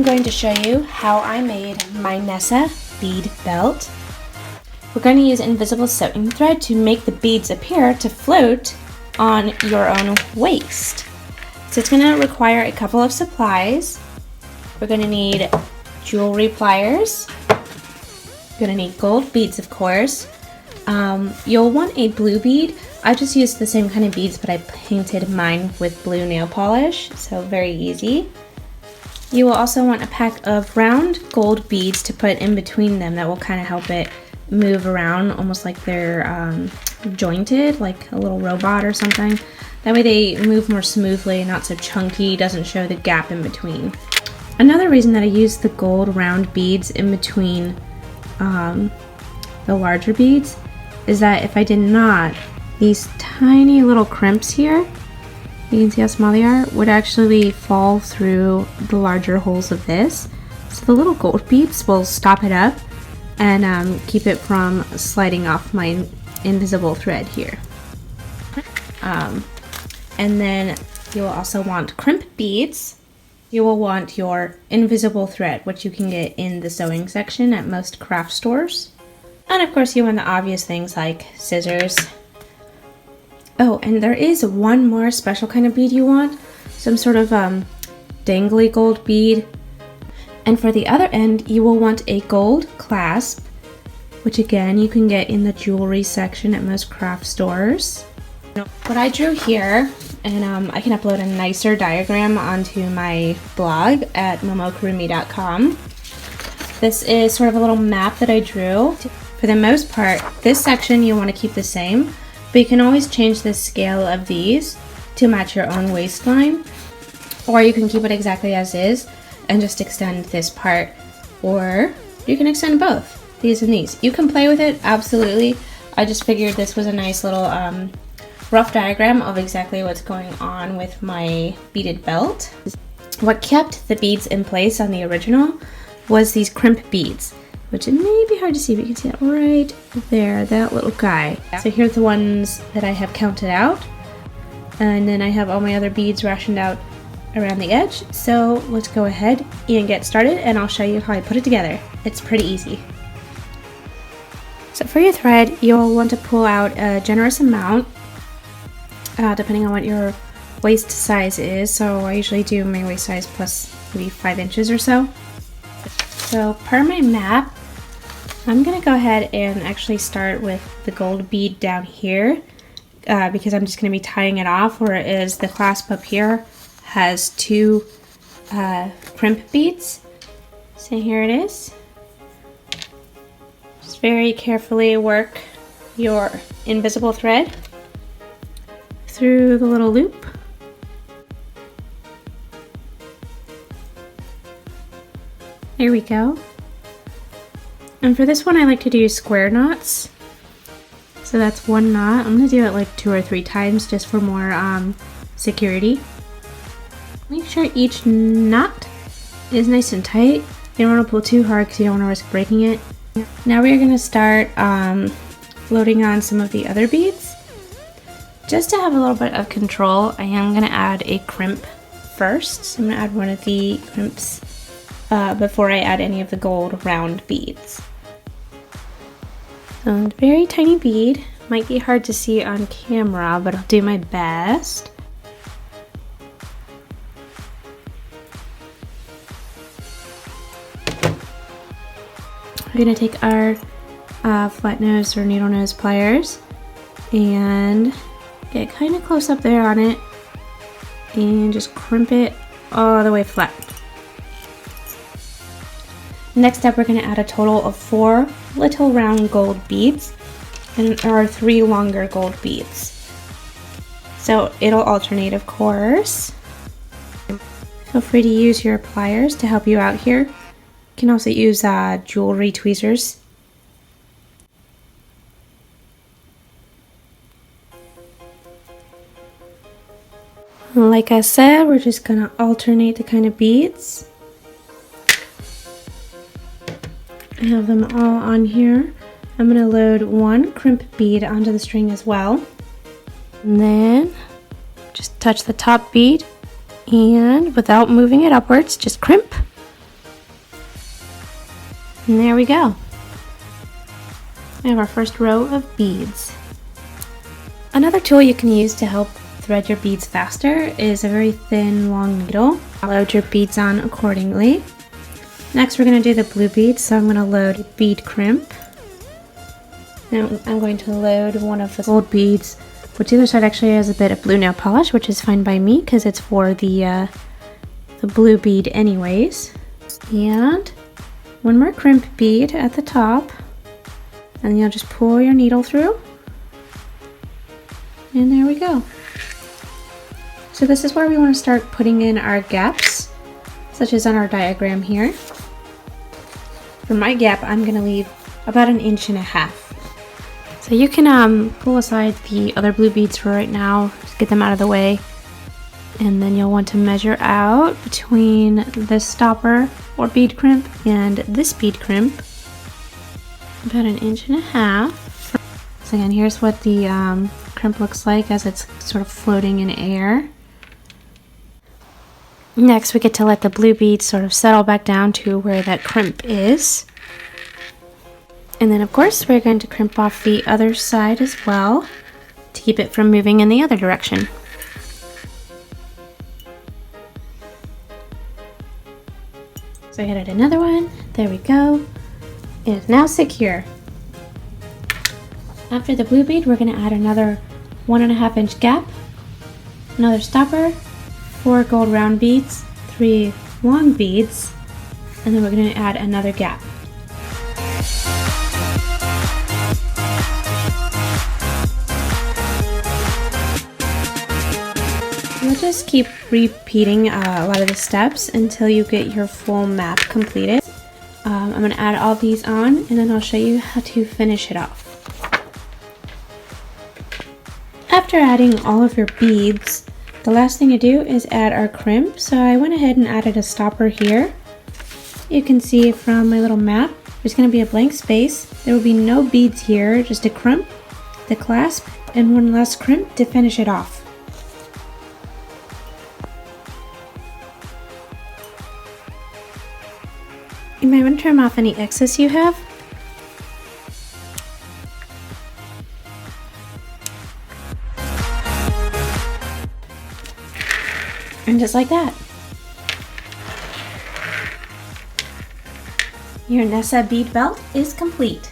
I'm going to show you how I made my Nessa bead belt. We're going to use invisible sewing thread to make the beads appear to float on your own waist. So it's going to require a couple of supplies. We're going to need jewelry pliers. You're going to need gold beads, of course. You'll want a blue bead. I just used the same kind of beads, but I painted mine with blue nail polish, so very easy. You will also want a pack of round gold beads to put in between them. That will kind of help it move around, almost like they're jointed, like a little robot or something. That way they move more smoothly, not so chunky, doesn't show the gap in between. Another reason that I use the gold round beads in between the larger beads is that if I did not, these tiny little crimps here, you can see how small they are, would actually fall through the larger holes of this. So the little gold beads will stop it up and keep it from sliding off my invisible thread here. And then you will also want crimp beads. You will want your invisible thread, which you can get in the sewing section at most craft stores. And of course you want the obvious things like scissors. Oh, and there is one more special kind of bead you want. Some sort of dangly gold bead. And for the other end, you will want a gold clasp, which again, you can get in the jewelry section at most craft stores. What I drew here, and I can upload a nicer diagram onto my blog at momokurumi.com. This is sort of a little map that I drew. For the most part, this section you want to keep the same, but you can always change the scale of these to match your own waistline, or you can keep it exactly as is and just extend this part, or you can extend both, these and these. You can play with it, absolutely. I just figured this was a nice little rough diagram of exactly what's going on with my beaded belt. What kept the beads in place on the original was these crimp beads, which it may be hard to see, but you can see it right there, that little guy. So here's the ones that I have counted out, and then I have all my other beads rationed out around the edge. So let's go ahead and get started, and I'll show you how I put it together. It's pretty easy. So for your thread, you'll want to pull out a generous amount, depending on what your waist size is. So I usually do my waist size plus maybe 5 inches or so. So per my map, I'm gonna go ahead and actually start with the gold bead down here because I'm just gonna be tying it off, whereas the clasp up here has 2 crimp beads. So here it is. Just very carefully work your invisible thread through the little loop. There we go. And for this one, I like to do square knots. So that's 1 knot. I'm gonna do it like 2 or 3 times just for more security. Make sure each knot is nice and tight. You don't want to pull too hard because you don't want to risk breaking it. Now we're gonna start loading on some of the other beads. Just to have a little bit of control, I am gonna add a crimp first. So I'm gonna add one of the crimps before I add any of the gold round beads. So very tiny bead, might be hard to see on camera, but I'll do my best. We're gonna take our flat nose or needle nose pliers and get kind of close up there on it and just crimp it all the way flat. Next up, we're going to add a total of 4 little round gold beads and our 3 longer gold beads. So it'll alternate, of course. Feel free to use your pliers to help you out here. You can also use jewelry tweezers. Like I said, we're just going to alternate the kind of beads. I have them all on here. I'm going to load 1 crimp bead onto the string as well. And then just touch the top bead and without moving it upwards, just crimp And there we go. We have our first row of beads. Another tool you can use to help thread your beads faster is a very thin, long needle. Load your beads on accordingly. Next, we're going to do the blue beads, so I'm going to load bead crimp. Now I'm going to load one of the gold beads, which the other side actually has a bit of blue nail polish, which is fine by me because it's for the blue bead anyways. And one more crimp bead at the top, and you'll just pull your needle through. And there we go. So this is where we want to start putting in our gaps, such as on our diagram here. For my gap, I'm going to leave about 1.5 inches. So you can pull aside the other blue beads for right now, just get them out of the way. And then you'll want to measure out between this stopper or bead crimp and this bead crimp, about 1.5 inches. So again, here's what the crimp looks like as it's sort of floating in air. Next, we get to let the blue beads sort of settle back down to where that crimp is. And then of course, we're going to crimp off the other side as well to keep it from moving in the other direction. So I added another one, there we go. It is now secure. After the blue bead, we're going to add another 1.5 inch gap, another stopper, 4 gold round beads, 3 long beads, and then we're going to add another gap. You'll just keep repeating a lot of the steps until you get your full map completed. I'm going to add all these on, and then I'll show you how to finish it off. After adding all of your beads, the last thing to do is add our crimp. So I went ahead and added a stopper here. You can see from my little map, there's going to be a blank space. There will be no beads here, just a crimp, the clasp, and one last crimp to finish it off. You might want to trim off any excess you have. And just like that, your Nessa bead belt is complete.